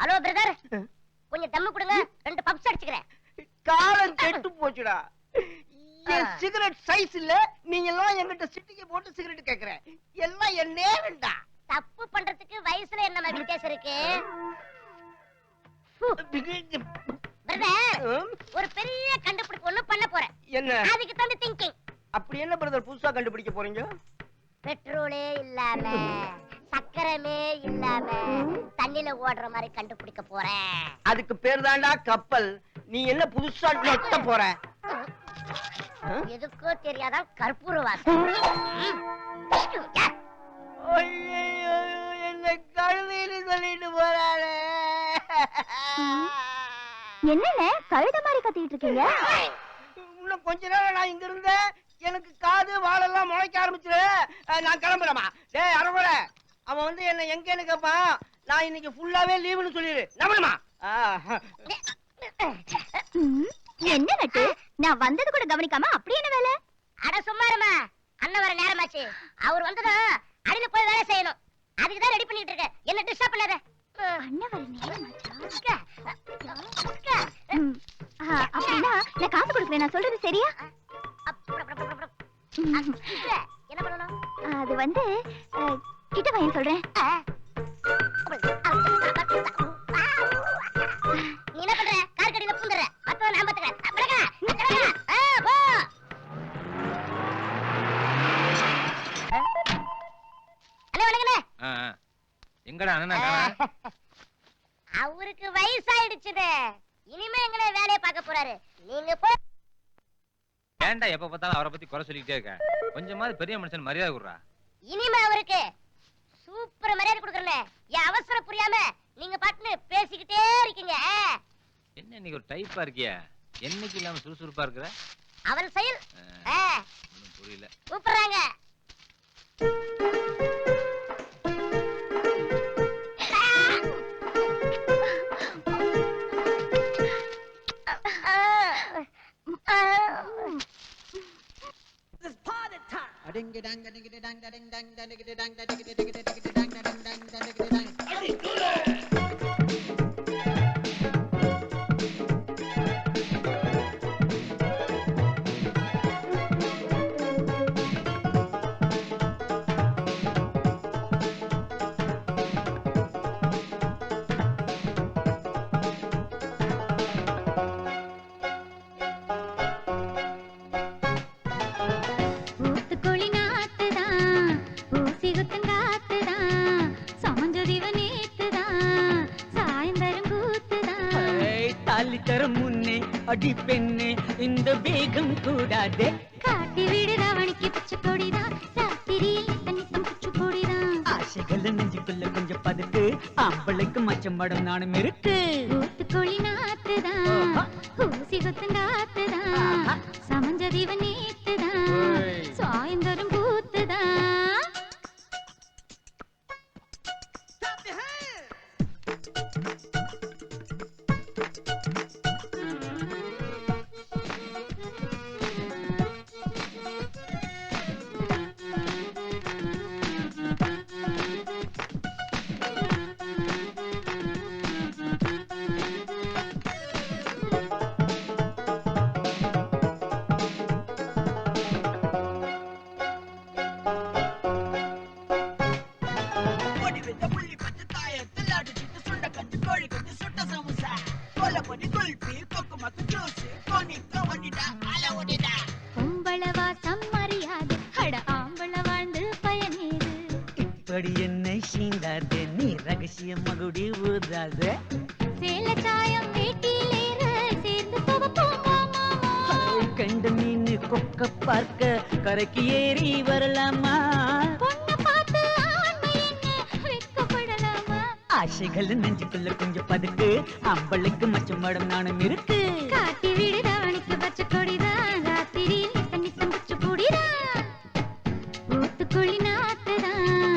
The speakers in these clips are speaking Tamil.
ஹலோ பிரதர், கொஞ்சம் தம்மு கொடுங்க, 2 பப்ஸ் அடிச்சுக்கிறேன். காலம் கெட்டு போச்சுடா. சிகரெட் சைஸ் இல்ல, நீங்க எல்லாம் என்கிட்ட சிட்டிக்கு போட்டு சிகரெட் கேக்குற. எல்லாம் என்னே வேண்டா. தப்பு பண்றதுக்கு வயசுல என்ன வித்தியாசம் இருக்கு? பிரதர், ஒரு பெரிய கண்டுபிடிப்பு ஒண்ணு பண்ண போறேன். என்ன? அதுக்கு தான் திங்கிங். அப்படி என்ன பிரதர் புதுசா கண்டுபிடிக்க போறீங்க? பெட்ரோலே இல்லாம, சக்கரமே இல்லாம தண்ணில ஓடுற மாதிரி கண்டுபிடிக்க போறேன். அதுக்கு பேர் தான்டா கப்பல். நீ என்ன புதுசா நொட்ட போற? எதுக்கோ தெரியாதான் கற்பூர வாசம். என்ன கழுதைன்னு சொல்லிட்டு போறாளே. என்னங்க கழுத மாதிரி கத்திட்டு இருக்கீங்க? இன்னும் கொஞ்ச நேரம் நான் இங்க இருந்தேன், எனக்கு காது வாழெல்லாம் முளைக்க ஆரம்பிச்சிரு. நான் கிளம்புறேமா. டேய் அரவல, அவன் வந்து என்ன எங்கன்னு கேட்பான். நான் இன்னைக்கு ஃபுல்லாவே லீவுன்னு சொல்லிடு. நம்பணுமா? என்ன நட்டு, நான் வந்தது கூட கவனிக்காம அப்படி என்ன வேலை? அட சும்மாருமா, அண்ணன் வர நேரமாச்சு. அவர் வந்ததும் அடியில போய் வேலை செய்யணும். அதுக்கு தான் ரெடி பண்ணிட்டு இருக்கேன். என்ன டிஸ்டர்ப் பண்ணாத. அண்ணன் வர நேரமாச்சா? அப்படின்னா நான் காசு கொடுக்குறேன். நான் சொல்றது சரியா? என்ன பண்ணணும்? அது வந்து கிட்ட வாங்க சொல்றேன். நீ என்ன பண்ற? கார் கடியில பூந்துற. அப்ப நான் பாத்துக்கிறேன். எங்கடா அண்ணா? அவருக்கு வயசாயிடுச்சுதே. இனிமே எங்களை வேலையை பார்க்க போறாரு. நீங்க போ. ஏன்டா எப்ப பார்த்தாலும் அவரை பத்தி குறை சொல்லிக்கிட்டே இருக்க? கொஞ்சமாவது பெரிய மனுஷன் மரியாதை கொடுறா. இனிமே அவருக்கு சூப்பர் மரியாதை கொடுக்கறேன். என் அவசரம் புரியாம நீங்க பாட்டுன்னு பேசிக்கிட்டே இருக்கீங்க. என்ன இன்னைக்கு ஒரு டைப்பா இருக்கியா? என்னைக்கு இல்லாம சுறுசுறுப்பா இருக்கிற? அவன் செயல் புரியல. கூப்பிடுறாங்க. அடி பெண்ணே இந்த வேகம் கூடாதே. காட்டி விடு ரவணிக்கு பச்சை கொடிதான், ராத்திரியில் தனித்தம் குச்சி கொடிதான். ஆசைகள் நெஞ்சுக்குள்ள கொஞ்சம் பதுக்கு, ஆம்பளைக்கு மச்சம் படம் நானும் இருக்கு. ஊத்துக்கொழி நாத்துதான், ஊசி குத்துங்காத்துதான், சமஞ்சதிவ நேத்துதான், சாயந்தரம் கூத்துதான். இப்படி என்னை சீண்டாதே, நீ ரகசிய மகுடி ஊதாத. சேல சாயம் வேட்டியிலேற சேர்ந்து கண்ட மீன் கொக்க பார்க்க கரைக்கு ஏறி வரலாமா? பொண்ண பார்த்து ஆண்மை என்ன வெட்கப்படலாமா? ஆசைகள் நெஞ்சுக்குள்ள கொஞ்சம் பதுக்கு, அம்பளுக்கு மச்சம் படம் நானும் இருக்கு. காட்டி விடு ரவணிக்கு பச்சை கொடிதான், ராத்திரியில் தனித்தம் குச்சி கொடிதான். ஊத்துக்குழி நாத்துதான்,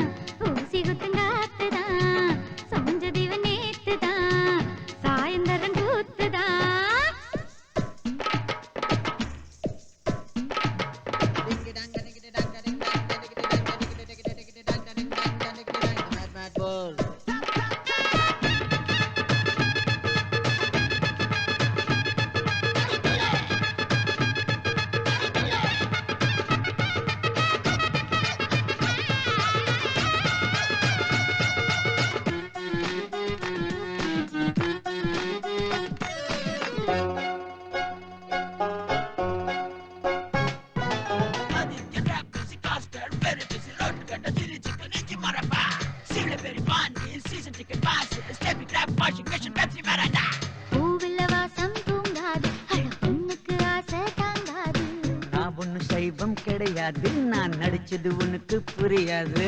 ஊசி குத்துங்காத்துதான், சமஞ்சதிவ நேத்துதான், சாயந்தரம் கூத்துதான். தெரியாது, நான் நடிச்சது உனக்கு புரியாது.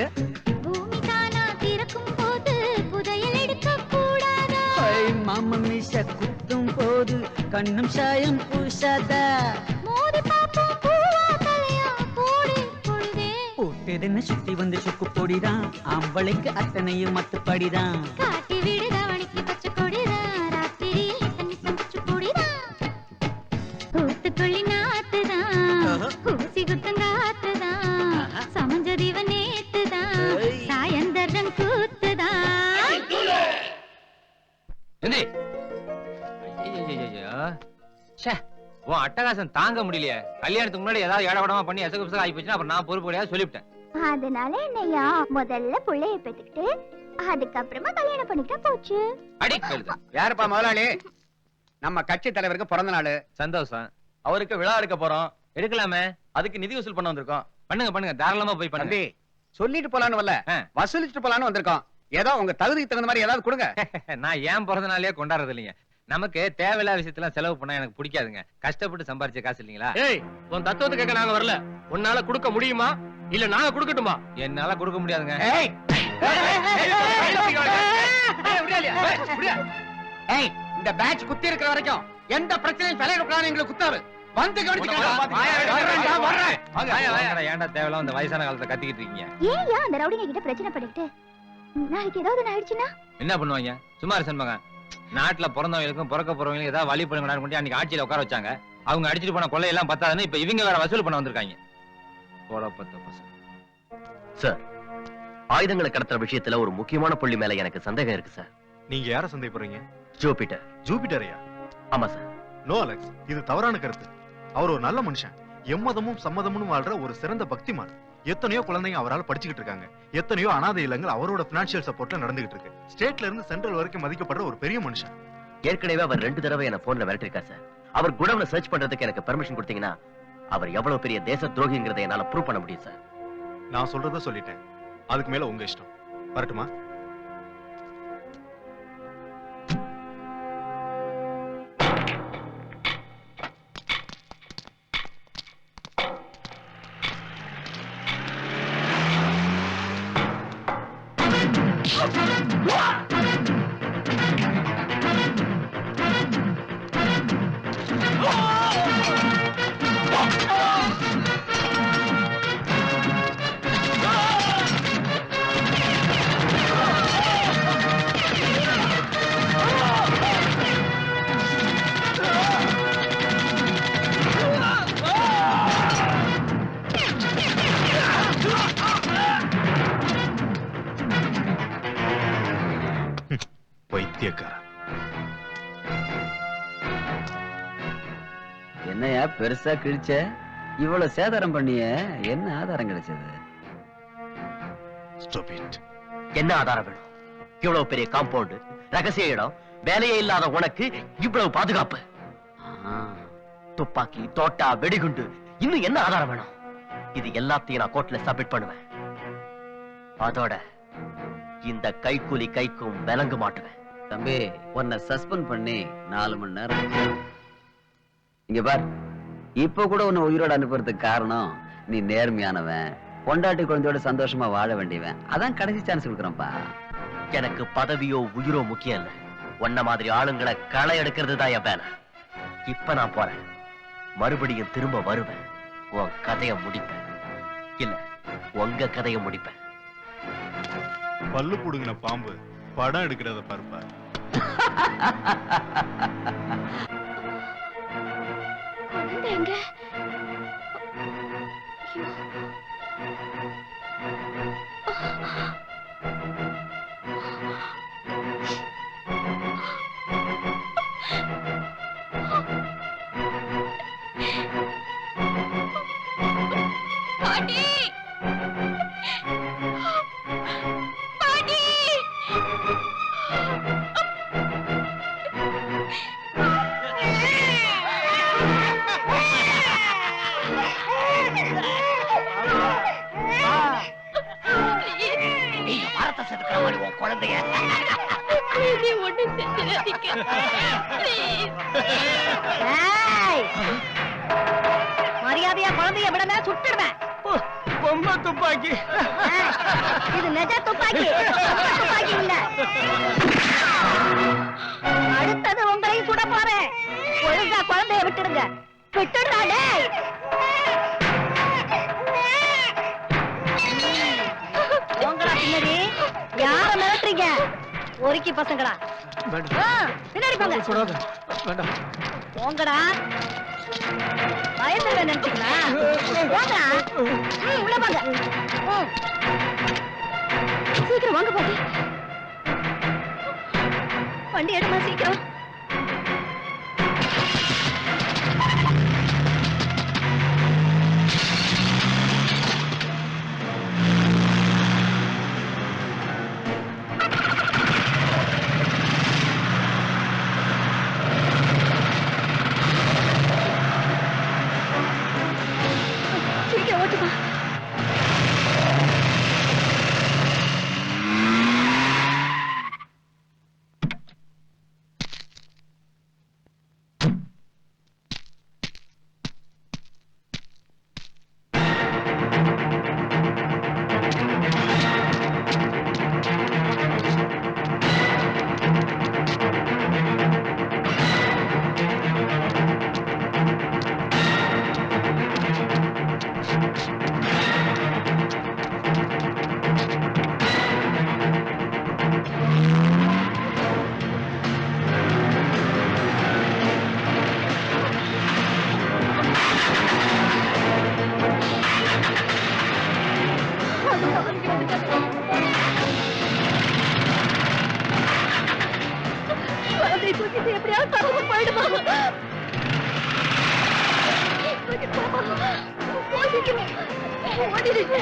பூமி தானா திறக்கும் போது புதையல் எடுக்க கூடாதா? மாம மீச குத்தும் போது கண்ணும் சாயம் பூசாத. மோதி பாப்போம் பூவா தலையா போடு பொழுதே. போட்டதுன்னு சுத்தி வந்து சுக்கு பொடிதான், ஆம்பளைக்கு அத்தனையும் மத்துப்படிதான். காட்டி விடு தவணிக்கு பச்சை கொடிதான், ராத்திரியில் தண்ணி சமைச்சு குடிதான். கூத்துக்குள்ளி நாத்துதான், ஊசி குத்தங்காத்துதான், சமஞ்சதிவ நேத்துதான், சாயந்தரம் கூத்துதான். எந்தி. ஐயையையையோ. ச்சே, உன் அட்டகாசம் தாங்க முடியலையே. கல்யாணத்துக்கு முன்னாடி ஏதாவது ஏடவடமா பண்ணி எசகு பிசகு ஆகி போச்சுன்னா அப்புறம் நான் பொறுப்பு கிடையாது சொல்லிவிட்டேன். அதனால என்னையா முதல்ல புள்ளைய பெத்துக்கிட்டு அதுக்கப்புறமா கல்யாணம் பண்ணிட்டா போச்சு. அடி கழுத. யாருப்பா முதலாளி? நம்ம கட்சி தலைவருக்கு பிறந்த நாள், சந்தோஷம். அவருக்கு விழா எடுக்க போறோம். எடுக்கலாமே. அதுக்கு நிதி வசூல் பண்ண வந்திருக்கோம். பண்ணுங்க பண்ணுங்க, தாராளமா போய் பண்ணுங்க. தம்பி, சொல்லிட்டு போலான்னு வரல, ஆ. வசூலிச்சுட்டு போலான்னு வந்திருக்கோம். ஏதோ உங்க தகுதிக்கு தகுந்த மாதிரி ஏதாவது கொடுங்க. நான் ஏன் பிறந்த நாளே கொண்டாடுறது இல்லைங்க. நமக்கு தேவையில்லாத விஷயத்துல செலவு பண்ணா எனக்கு பிடிக்காதுங்க. கஷ்டப்பட்டு சம்பாரிச்ச காசு இல்லீங்களா? ஏய், உன் தத்துவத்தை கேட்க நாங்க வரல. உன்னால கொடுக்க முடியுமா இல்ல நாங்க கொடுக்கட்டுமா? என்னால கொடுக்க முடியாதுங்க. ஏய், ஏய், இந்த பேட்ச் குத்தி இருக்கிற வரைக்கும் எந்த பிரச்சனையும் தலையிடக்கூடாது. எங்களுக்கு குத்தாது. வந்து ஏன்டா தேவையில்லாம இந்த வயசான காலத்துல கத்திக்கிட்டு இருக்கீங்க? ஏன்யா அந்த ரவுடிங்க கிட்ட பிரச்சனை பண்ணிக்கிட்டு? நாளைக்கு ஏதாவது ஆயிடுச்சுன்னா என்ன பண்ணுவாங்க? சும்மா சண்மங்க. நாட்டுல பிறந்தவங்களுக்கும் பிறக்க போறவங்களுக்கும் ஏதாவது வழி பண்ணுங்க. அன்னைக்கு ஆட்சியில உட்கார வச்சாங்க. அவங்க அடிச்சிட்டு போன கொள்ளையெல்லாம் பத்தாதுன்னு இப்ப இவங்க வேற வசூல் பண்ண வந்திருக்காங்க. சார், ஆயுதங்களை கடத்துற விஷயத்துல ஒரு முக்கியமான புள்ளி மேல எனக்கு சந்தேகம் இருக்கு சார். நீங்க யார சந்தேகப்படுறீங்க? ஜூபிட்டர். ஜூபிட்டரையா? ஆமா சார். நோ அலெக்ஸ், இது தவறான கருத்து. அவர் ஒரு நல்ல மனுஷன், எம்மதமும் சம்மதமும் வாழ்ற ஒரு சிறந்த பக்திமான். எத்தனையோ குழந்தைங்க அவரால் படிச்சுக்கிட்டு இருக்காங்க. எத்தனையோ அனாதை இல்லங்கள் அவரோட பினான்சியல் சப்போர்ட்ல நடந்துகிட்டு இருக்கு. ஸ்டேட்ல இருந்து சென்ட்ரல் வரைக்கும் மதிக்கப்படுற ஒரு பெரிய மனுஷன். ஏற்கனவே அவர் 2 தடவை என்ன போன்ல மிரட்டிருக்கார் சார். அவர் குடவுல சர்ச் பண்றதுக்கு எனக்கு பெர்மிஷன் கொடுத்தீங்கன்னா அவர் எவ்வளவு பெரிய தேச துரோகிங்கிறதை என்னால ப்ரூவ் பண்ண முடியும் சார். நான் சொல்றத சொல்லிட்டேன், அதுக்கு மேல உங்க இஷ்டம். வரட்டுமா? என்னையா பெருசா கிழிச்ச? இவ்வளவு சேதாரம் பண்ணிய என்ன ஆதாரம் கிடைச்சது? என்ன ஆதாரம் வேணும்? இவ்வளவு பெரிய காம்பவுண்ட், ரகசிய இடம், வேலையே இல்லாத உனக்கு இவ்வளவு பாதுகாப்பு, துப்பாக்கி, தோட்டா, வெடிகுண்டு, இன்னும் என்ன ஆதாரம் வேணும்? இது எல்லாத்தையும் நான் கோர்ட்ல சப்மிட் பண்ணுவேன். அதோட இந்த கைக்கூலி கைக்கும் விலங்கு மாட்டுவேன். தம்பி, உன்னை சஸ்பெண்ட் பண்ணி 4 மணி நேரம். இங்க பார், இப்ப கூட உன்னை உயிரோட அனுப்புறதுக்கு காரணம் நீ நேர்மையானவன், பொண்டாட்டி குழந்தையோட சந்தோஷமா வாழ வேண்டியவன். அதான் கடைசி சான்ஸ் கொடுக்குறேன்ப்பா. எனக்கு பதவியோ உயிரோ முக்கியம் இல்ல. உன்ன மாதிரி ஆளுங்களை களை எடுக்கிறது தான் என் வேலை. இப்ப நான் போறேன், மறுபடியும் திரும்ப வருவேன். உன் கதையை முடிப்பேன், இல்ல உங்க கதையை முடிப்பேன். பல்லு புடுங்கின பாம்பு படம் எடுக்கிறத பாருப்பா. எங்க பாட்டி பாட்டி வாரத்தை செதுக்கிற மாதிரி உன் குழந்தைய மரியாதையா குழந்தைய விடல சுட்டுடுவேன். பொம்மை துப்பாக்கி. இது நிஜ துப்பாக்கி, துப்பாக்கி இல்ல. அடுத்தது உங்களையும் சுட போறேன். ஒழுங்கா குழந்தைய விட்டுடுங்க. விட்டுடுறா டேய். உங்களா பின்னாடி யார மிரட்டுறீங்க? ஒருக்கி பசங்களா? பின்னாடி போங்க. போங்கடா. பயத்துல நினைச்சீங்களா? போங்கடா. உள்ள போங்க. சீக்கிரம் வாங்க பாட்டி. வண்டி எடுமா சீக்கிரம். சீக்கிரம் ஓட்டுமா. எப்படியாவது தரவு போயிடுமா? ஓடிடுங்க.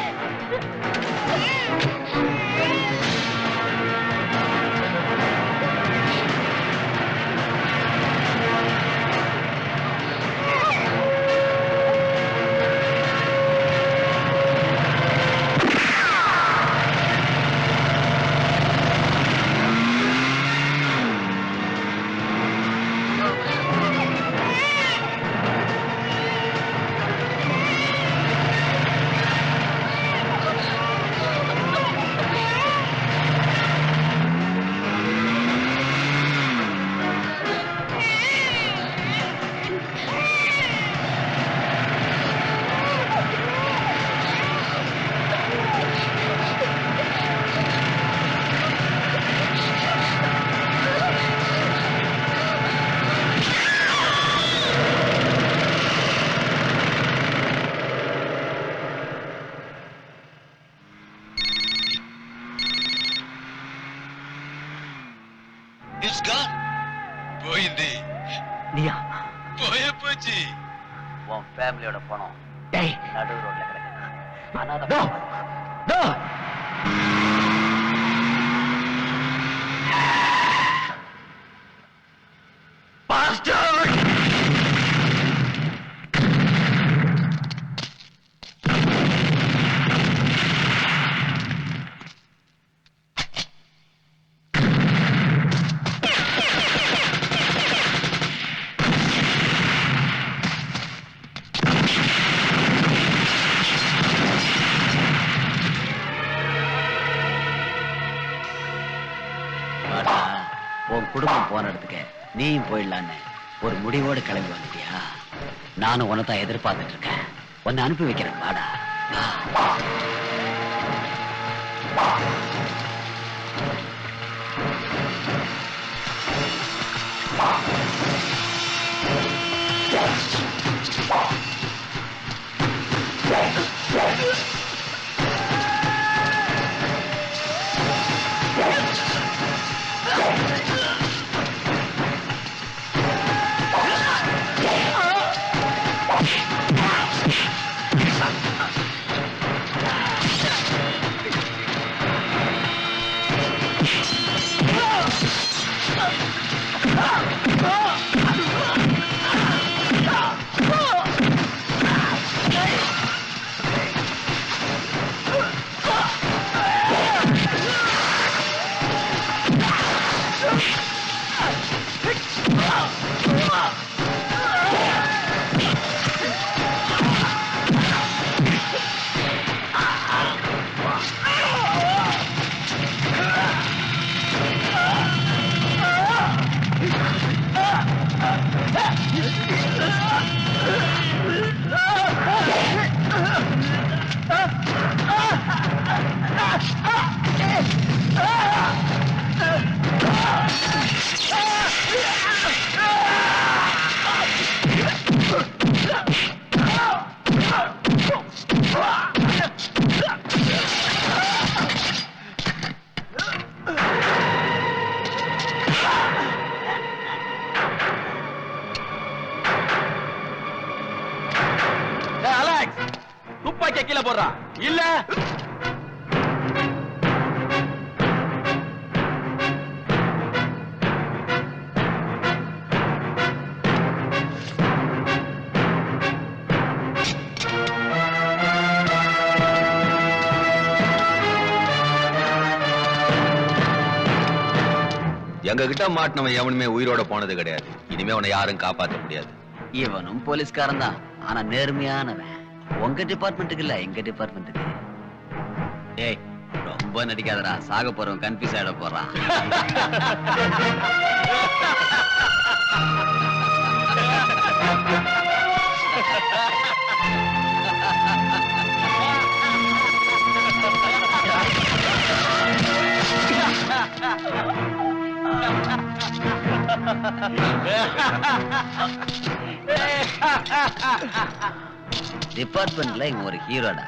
நீயா? போச்சு. உன் ஃபேமிலியோட பணம் நடு ரோட்ல கிடக்கு. அனாதை உன் குடும்பம் போன இடத்துக்கு நீயும் போயிடலான்னு ஒரு முடிவோடு கிளம்பி வந்துட்டியா? நானும் உனதான் எதிர்பார்த்துட்டு இருக்கேன். உன்னை அனுப்பி வைக்கிறேன். வாடா. இல்ல எங்க கிட்ட மாட்டினவன் எவனுமே உயிரோட போனது கிடையாது. இனிமே அவனை யாரும் காப்பாற்ற முடியாது. இவனும் போலீஸ்காரன் தான், ஆனா நேர்மையானவன். உங்க டிபார்ட்மெண்ட்டுக்கு இல்ல, எங்க டிபார்ட்மெண்ட்டுக்கு. ஏய், ரொம்ப நடிக்காதடா, சாக போறவன் கன்ஃபியூஸ் ஆயிட போறான். டிபார்ட்மெண்ட்ல இவன் ஒரு ஹீரோடா,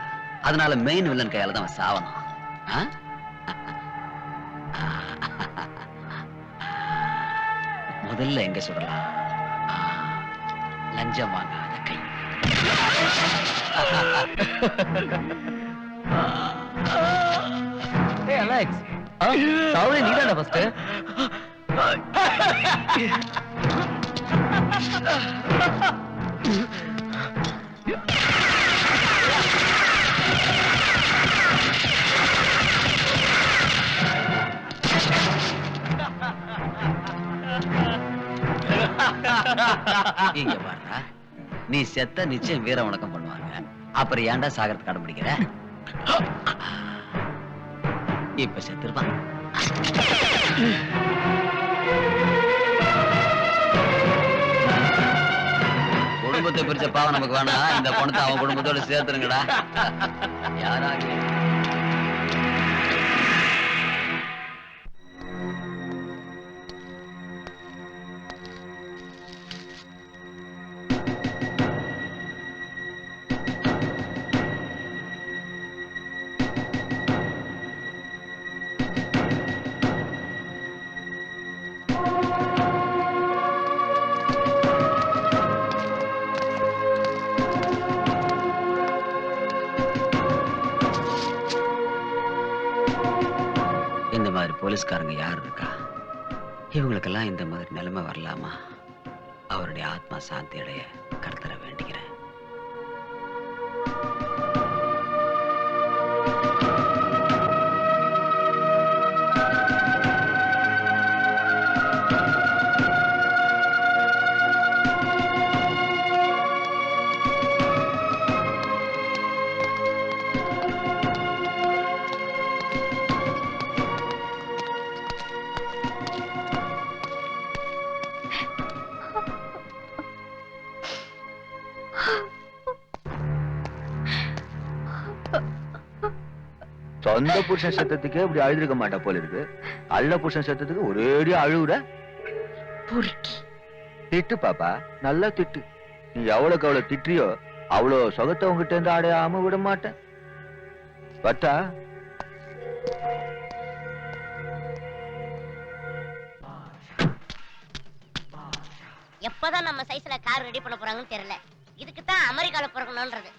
அதனால மெயின் வில்லன் கையால தான் அவன் சாவணும். ஆ? முதல்ல எங்க சுடலாம்? லஞ்சம் வாங்காத கை. அலெக்ஸ், சாவலே நீதானே ஃபர்ஸ்ட்? இங்க பாருடா, நீ செத்த நிச்சயம் வீர வணக்கம் பண்ணுவாங்க. அப்புறம் ஏன்டா சாகரத்துக்கு அடம் பிடிக்கிற? இப்ப செத்துருப்பான். குடும்பத்தை பிரிச்ச பாவம் நமக்கு வேணாம். இந்த பணத்தை அவன் குடும்பத்தோட சேர்த்துருங்கடா. யாராக போலீஸ்காரங்க யார் இருக்கா? இவங்களுக்கெல்லாம் இந்த மாதிரி நிலைமை வரலாமா? அவருடைய ஆத்மா சாந்தி அடைய கர்த்தரை வேண்டிக்கிறேன். சொந்த புருஷன் சத்தத்துக்கு இப்படி அழுதுருக்க மாட்டா போல இருக்கு. அள்ள புருஷன் சத்தத்துக்கு ஒரேடியா அழுகுற. திட்டு பாப்பா, நல்லா திட்டு. நீ எவ்வளவுக்கு அவ்வளவு திட்டியோ அவ்வளவு சொகத்தை உங்ககிட்ட இருந்து அடையாம விட மாட்டேன். பட்டா எப்பதான் நம்ம சைஸ்ல கார் ரெடி பண்ண போறாங்கன்னு தெரியல. இதுக்கு தான் அமெரிக்கால பிறக்கணும்ன்றது.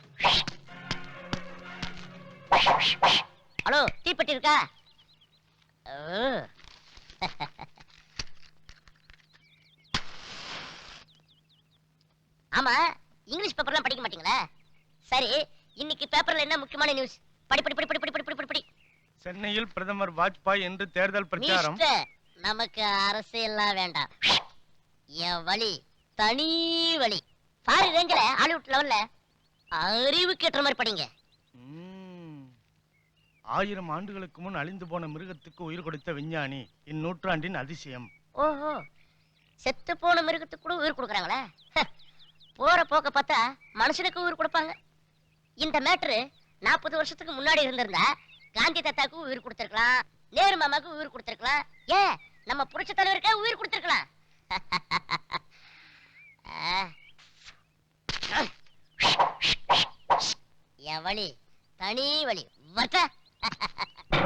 ஹலோ, தீப்பெட்டி இருக்கா? ஆமா, இங்கிலீஷ் பேப்பர்லாம் படிக்க மாட்டீங்களா? சரி, இன்னைக்கு பேப்பர்ல என்ன முக்கியமான நியூஸ்? படி படி படி படி படி படி படி படி. சென்னையில் பிரதமர் வாஜ்பாய் என்று தேர்தல் பிரச்சாரம். நமக்கு அரசியல்லாம் வேண்டாம். என் வழி தனி வழி. பாரு ரேஞ்சில ஹாலிவுட் லெவல்ல அறிவுக்கு ஏற்ற மாதிரி படிங்க. 1000 ஆண்டுகளுக்கு முன் அழிந்து போன மிருகத்துக்கு உயிர் கொடுத்த விஞ்ஞானி இந்நூற்றாண்டின் அதிசயம். ஓஹோ, செத்து போன மிருகத்துக்கு கூட உயிர் கொடுக்குறாங்களே. போற போக்க பார்த்தா மனுஷனுக்கு உயிர் கொடுப்பாங்க. இந்த மேட்ரு 40 வருஷத்துக்கு முன்னாடி இருந்திருந்தா காந்தி தாத்தாக்கு உயிர் கொடுத்திருக்கலாம், நேரு மாமாக்கு உயிர் கொடுத்திருக்கலாம், ஏன் நம்ம புரட்சி தலைவருக்கே உயிர் கொடுத்திருக்கலாம். என் வழி தனி வழி.